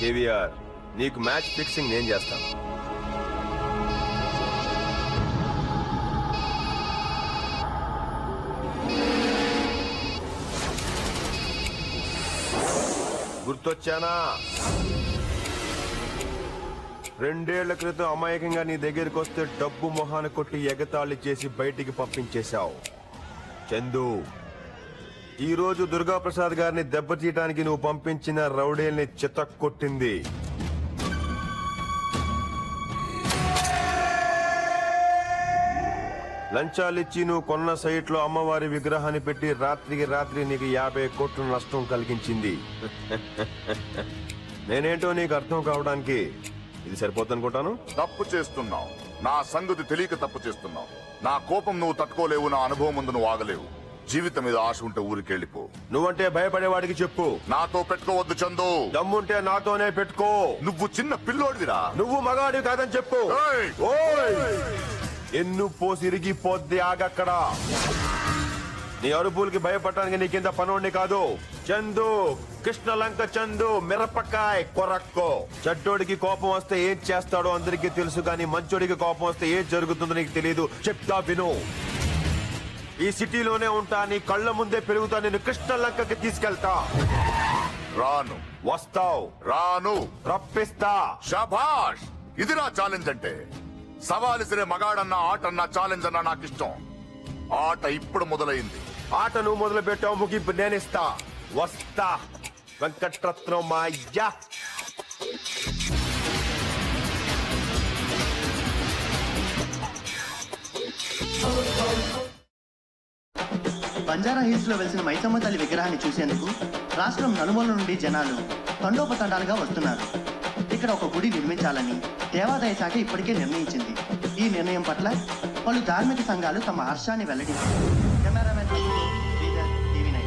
కేవీఆర్, నీకు match fixing నేను చేస్తాను. గుర్తొచ్చానా? 2 ఏళ్ల క్రితం అమాయకంగా నీ దగ్గరికి వస్తే డబ్బు మొహాన్ని కొట్టి ఎగతాళి చేసి బయటికి పంపించేశావు చందు. ఈ రోజు దుర్గాప్రసాద్ గారిని దెబ్బతీయడానికి నువ్వు పంపించిన రౌడీల్ని చితక్కొట్టింది. లంచాలిచ్చి నువ్వు కొన్న సైట్ లో అమ్మవారి విగ్రహాన్ని పెట్టి రాత్రికి రాత్రి నీకు 50 కోట్ల నష్టం కలిగించింది. నేనేంటో నీకు అర్థం కావడానికి ఇది సరిపోతుందనుకుంటాను. తప్పు చేస్తున్నావు, నా సంగతి తెలియక తప్పు చేస్తున్నావు. నా కోపం నువ్వు తట్టుకోలేవు, నా అనుభవం ముందు నువ్వు ఆగలేవు. జీవితం మీద ఆశ ఉంటే ఊరికెళ్ళిపో. నువ్వంటే భయపడేవాడికి చెప్పు. నాతో పెట్టుకోవద్దు చందు. దమ్ముంటే నాతోనే పెట్టుకో. నువ్వు చిన్న పిల్లోడివిరా. నువ్వు మగాడి కాదని చెప్పు. ఏయ్! ఓయ్! ఎన్ను పోసిరిగిపోద్ది, ఆగక్కడ. నీ అరుపులకి భయపడటానికి నీ కింద పనోడిని కాదు. చందు, కృష్ణలంక చందు, మిరపకాయ్ కొరక్కో. చెడ్డోడికి కోపం వస్తే ఏం చేస్తాడో అందరికీ తెలుసు, కానీ మంచోడికి కోపం వస్తే ఏం జరుగుతుందో నీకు తెలియదు. చెప్తా విను. ఈ సిటీలోనే ఉంటా, నీ కళ్ళ ముందే పెరుగుతా. నేను కృష్ణలంకకి తీసుకెళ్తా. రాను. వస్తావు. రాను. రప్పిస్తా. షాబాష్, ఇది నా ఛాలెంజ్ అంటే. సవాలిసిరే మగాడన్నా ఆటన్నా ఛాలెంజ్ అన్నా నాకు ఇష్టం. ఆట ఇప్పుడు మొదలైంది. ఆట నువ్వు మొదలు పెట్టావు, ముగింపు నేనిస్తా. వస్తా. వెంకట్రత్నం మాయ్యా. బంజారా హిల్స్ లో వెలిసిన మైసమ్మ తల్లి విగ్రహాన్ని చూసేందుకు రాష్ట్రం నలుమూల నుండి జనాలు తండోపతండాలుగా వస్తున్నారు. ఇక్కడ ఒక గుడి నిర్మించాలని దేవాదాయ శాఖ ఇప్పటికే నిర్ణయించింది. ఈ నిర్ణయం పట్ల పలు ధార్మిక సంఘాలు తమ హర్షాన్ని వెల్లడించారు. Cameraman Sridhar, TV9.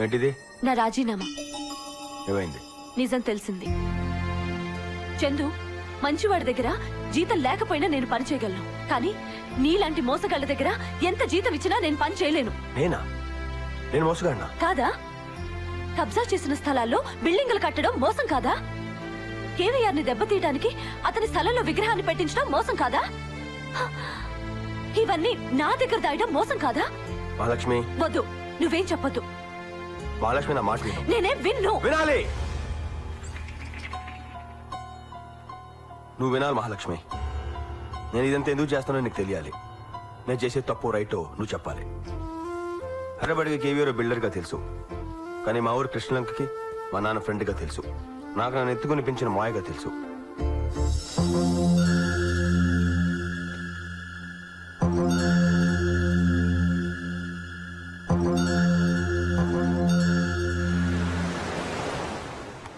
ఏంటిది? నా రాజీనామా. ఏమైంది? నిజం తెలిసింది. చందు, మంచివాడి దగ్గర జీతం లేకపోయినా నేను పని చేయగలను, కానీ నీలాంటి మోసగాళ్ళ దగ్గర ఎంత జీతం ఇచ్చినా నేను పని చేయలేను. నేనా? నేను మోసగాడినా? కాదా? కబ్జా చేసిన స్థలాల్లో బిల్డింగులు కట్టడం మోసం కాదా? కేవీఆర్ ని దెబ్బతీయడానికి అతని స్థలంలో విగ్రహాన్ని పెట్టించడం మోసం కాదా? ఇవన్నీ నా దగ్గర దాయడం మోసం కాదా? మహాలక్ష్మి, వద్దు, నువ్వేం చెప్పొద్దు. మహాలక్ష్మి, నా మాట విను. నేనేం విన్ను. వినాలి. నువ్వు వినాలి మహాలక్ష్మి. నేను ఇదంతా ఎందుకు చేస్తానో నీకు తెలియాలి. నేను చేసే తప్పు రైటో నువ్వు చెప్పాలి. హైదరాబాద్కి కేవీఆర్ బిల్డర్గా తెలుసు, కానీ మా ఊరు కృష్ణలంకకి మా నాన్న ఫ్రెండ్గా తెలుసు. నాకు నన్ను ఎత్తుకుని పెంచిన మాయగా తెలుసు.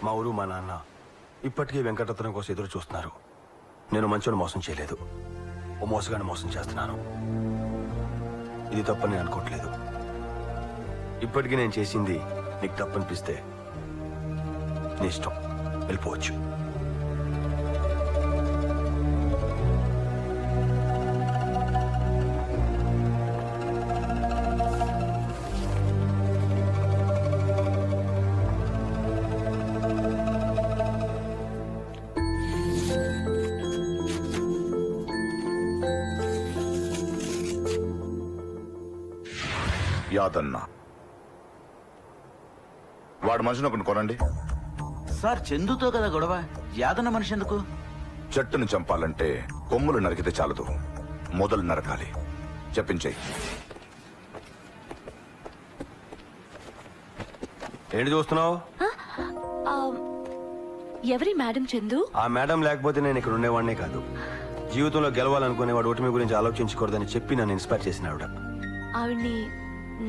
మా ఊరు మా నాన్న ఇప్పటికీ వెంకటరత్నం కోసం ఎదురు చూస్తున్నారు. నేను మంచోని మోసం చేయలేదు, ఓ మోసగాన్ని మోసం చేస్తున్నాను. ఇది తప్పని నేను అనుకోవట్లేదు. ఇప్పటికీ నేను చేసింది నీకు తప్పనిపిస్తే నీ ఇష్టం, వెళ్ళిపోవచ్చు. యాదన్న, వాడు మనిషిని ఒకటి కొనండి. సార్, చందుతో కదా గొడవ, యాదన్న మనిషి ఎందుకు? చెట్టును చంపాలంటే కొమ్ములు నరికితే చాలదు, మొదలు నరకాలి. చెప్పించేయి. ఏంటి చూస్తున్నావు? ఎవరి మేడం చందు? ఆ మేడం లేకపోతే నేను ఇక్కడ ఉండేవాడినే కాదు. జీవితంలో గెలవాలనుకునేవాడు ఓటమి గురించి ఆలోచించకూడదని చెప్పి నన్ను ఇన్స్పైర్ చేసిన ఆవిడ. ఆవిడ్ని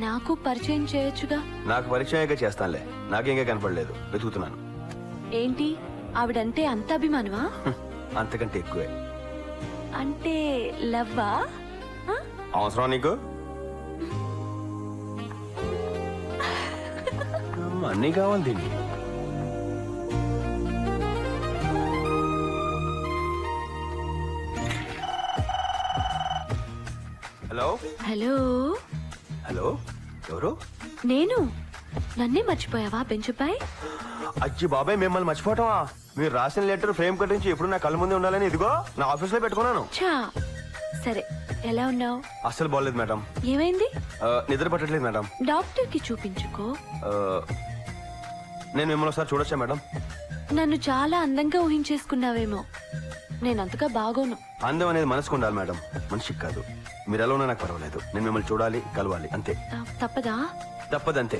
నాకు పరిచయం చేయొచ్చుగా? నాకు పరిచయంగా చేస్తానులే, నాకేంగా కనపడలేదు, వెతుకుతున్నాను. ఏంటి, ఆవిడంటే అంత అభిమానమా? అంతకంటే ఎక్కువే. అంటే లవ్వా? అవసరం నీకు? అన్నీ కావాలి దీన్ని. హలో హలో హలో, ఎవరు? నేను. నన్నే మర్చిపోయావా బెంచుపై? అచ్చి బాబాయ్, మిమ్మల్ని మర్చిపోవటమా? మీరు రాసిన లెటర్ ఫ్రేమ్ కట్టించి ఎప్పుడు నా కళ్ళ ముందే ఉండాలని ఇదిగో నా ఆఫీస్ లో పెట్టుకున్నాను. చా, సరే ఎలా ఉన్నావు? అస్సలు బాగలేదు మేడం. ఏమైంది? నిద్ర పట్టట్లేదు మేడం. డాక్టర్ కి చూపించుకో. నేను మిమ్మల్ని ఒకసారి చూడొచ్చా మేడం? నన్ను చాలా అందంగా ఊహించేసుకున్నావేమో. నేనంతగా బాగోను. అందం అనేది మనసుకు ఉండాలి మేడం, మనిషికి కాదు. మీరు ఎలా ఉన్నా నాకు పర్వాలేదు. నేను మిమ్మల్ని చూడాలి, కలవాలి, అంతే. తప్పదా? తప్పదంతే.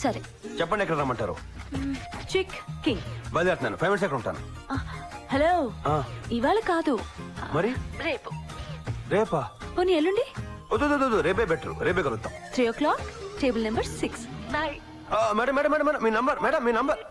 సరే చెప్పండి, ఎక్కడ రమ్మంటారు? చిక్ కింగ్. బయలుదేరుతున్నాను. 5 minutes ఎక్కడ ఉంటాను. హలో, ఆ. ఇవాళ కాదు, మరి రేపు. రేపా? పోనీ ఎల్లుండి? వద్దు, రేపే బెటర్. రేపే కలుద్దాం. 3 o'clock, table number 6. Bye. Madam madam madam madam, మీ నంబర్ మేడం, మీ నంబర్.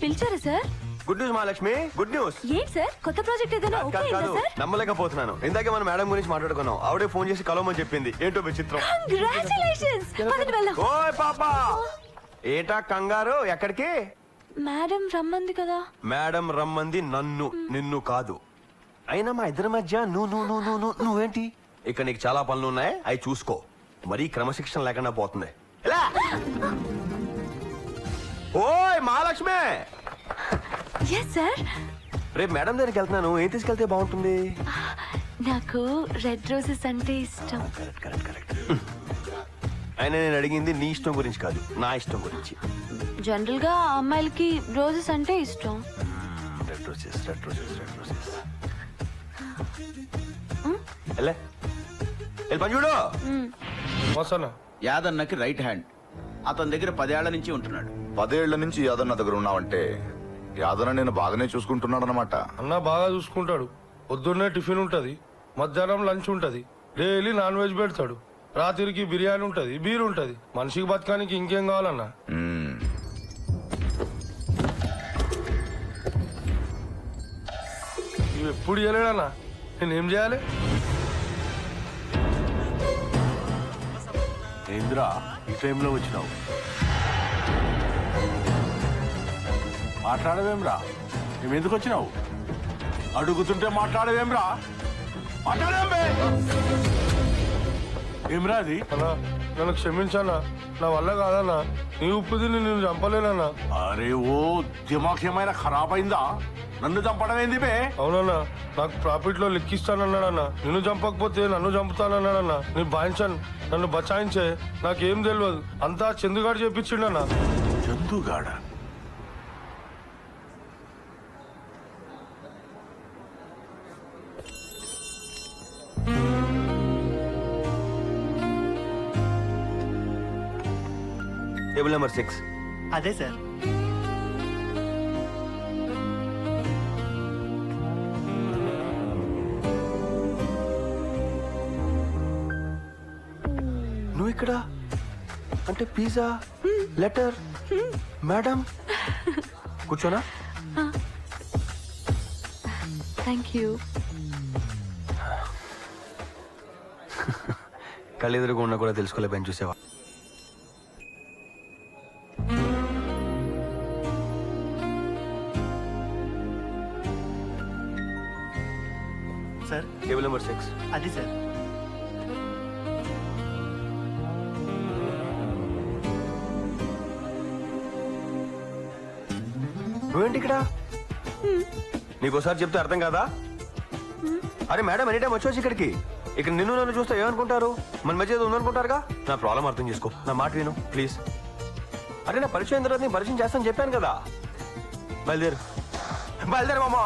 పిలిచారా sir? Good news Mahalakshmi, good news. ఏంటి సార్, కొత్త ప్రాజెక్ట్ ఏదైనా ఓకే అయిందా కాదు, సార్? నమ్మలేకపోతున్నాను. ఇందాకే మన మేడం గురించి మాట్లాడుకున్నాం. ఆవిడే ఫోన్ చేసి కలవమని చెప్పింది. ఏంటో విచిత్రం. కంగ్రాచులేషన్స్. పదండి వెళ్దాం. ఓయ్ పాపా, ఏటా కంగారు? ఎక్కడికి? మేడం రమ్మంది కదా. మేడం రమ్మంది నన్ను, నిన్ను కాదు. అయినా మా ఇద్దరి మధ్య నువ్వేంటి? ఇక్కడ నీకు చాలా పనులు ఉన్నాయి, అవి చూసుకో. మరీ క్రమశిక్షణ లేకుండా పోతుంది. ఎలా? ఓయ్ మహాలక్ష్మి. Yes sir. రేపు మేడం దగ్గరికి వెళ్తున్నాను. ఏం తీసుకెళ్తే బాగుంటుంది? నాకు రెడ్ రోజెస్ అంటే ఇష్టం. కరెక్ట్. అయినా నేను అడిగింది నీ ఇష్టం గురించి కాదు, నా ఇష్టం గురించి. జనరల్ గా అమ్మాయిలకి రోజెస్ అంటే ఇష్టం. Red roses. వెళ్ళే పని చూడు. యాదన్నకి రైట్ హ్యాండ్. అతని దగ్గర 10 ఏళ్ల నుంచి ఉంటున్నాడు. 10 ఏళ్ల నుంచి యాదన్న దగ్గర ఉన్నావంటే యాదన్న నేను బాగానే చూసుకుంటున్నాడు అనమాట. అన్న బాగా చూసుకుంటాడు. పొద్దున్నే టిఫిన్ ఉంటది, మధ్యాహ్నం లంచ్ ఉంటది, డైలీ నాన్ వెజ్ పెడతాడు, రాత్రికి బిర్యానీ ఉంటది, బీర్ ఉంటది. మనిషికి బతకానికి ఇంకేం కావాలన్నా? ఇవి ఎప్పుడు చేయలేడన్నా, నేనేం చేయాలి? ఏంద్రా ఈ టైంలో వచ్చినావు? మాట్లాడవేమ్రా? నువ్వెందుకు వచ్చినావు? అడుగుతుంటే మాట్లాడవేమ్రా? మాట్లాడవే ఏమ్రా అది? అన్నా నన్ను క్షమించన్నా, నా వల్ల కాదన్నా. నీ ఉప్పు తిని నేను చంపలేనన్నా. అరే ఓ దిమాగ్ ఏమైనా ఖరాబ్ అయిందా? నన్ను చంపడం ఏంది బే? అవునన్నా, నాకు ప్రాఫిట్ లో లెక్కిస్తానన్నాడన్నా. నిన్ను చంపకపోతే నన్ను చంపుతానన్నాడన్నా. నీ బాయించన్ నన్ను బచాయించే. నాకేం తెలియదు, అంతా చందుగాడు చెప్పించిండన్నా. చందుగాడ? Table number 6. అదే సార్. నువ్వు ఇక్కడ అంటే పిజ్జా, లెటర్, మేడం. కూర్చోనా? Thank you. కళ్ళెదురుగా ఉన్నా కూడా తెలుసుకోలేకపోయాను, చూసావా? Sir table number 6. అది సార్. నువ్వేంటి ఇక్కడ? నీకోసారి చెప్తే అర్థం కాదా? అరే మేడం ఎనీ టైం వచ్చి ఇక్కడికి. ఇక్కడ నిన్ను నన్ను చూస్తే ఏమనుకుంటారు? మన మధ్య ఏదో ఉందనుకుంటారుగా. నా ప్రాబ్లం అర్థం చేసుకో, నా మాట విను ప్లీజ్. అరే నా పరిచయం తర్వాత నేను పరిచయం చేస్తాను చెప్పాను కదా. బయలుదేరు మామా.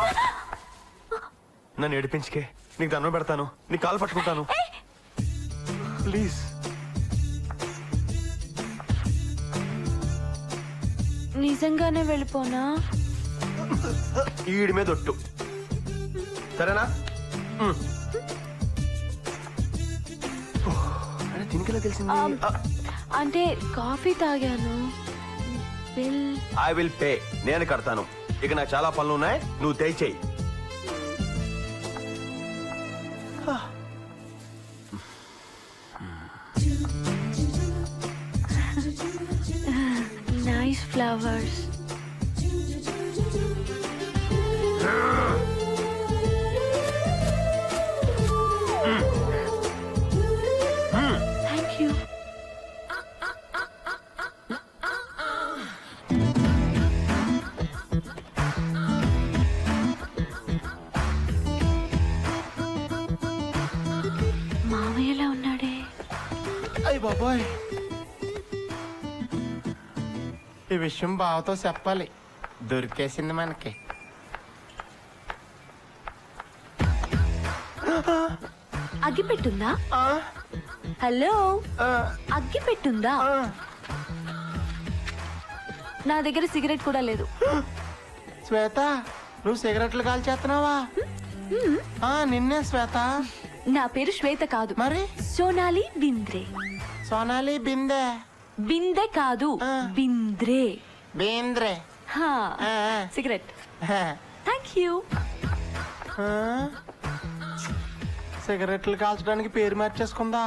నన్ను ఏడిపించుకే, నీకు దండం పెడతాను, నీ కాలు పట్టుకుంటాను ప్లీజ్. నిజంగానే వెళ్ళిపోనా? ఈడి మీద ఒట్టు, సరేనా? అరే దీనికెలా తెలిసింది? అంటే కాఫీ తాగాను. Bill I will pay. నేను కడతాను. ఇక నాకు చాలా పనులు ఉన్నాయి, నువ్వు దయచేయి. Thank you. మావయ్యలా ఉన్నాడే. అయ్య బాబోయ్, ఈ విషయం బావతో చెప్పాలి. దొరికేసింది మనకి. అగ్గి పెట్టుందా? హలో, అగ్గి పెట్టుందా? నా దగ్గర సిగరెట్ కూడా లేదు. శ్వేత, నువ్వు సిగరెట్లు కాల్చేస్తున్నావా? నిన్నే శ్వేత. నా పేరు శ్వేత కాదు, మరి సోనాలి బింద్రే. సోనాలి బిందె. బిందె కాదు, బింద్రే. బేంద్రే. హా, సిగరెట్. Thank you. సిగరెట్లు కాల్చడానికి పేరు మార్చేసుకుందా?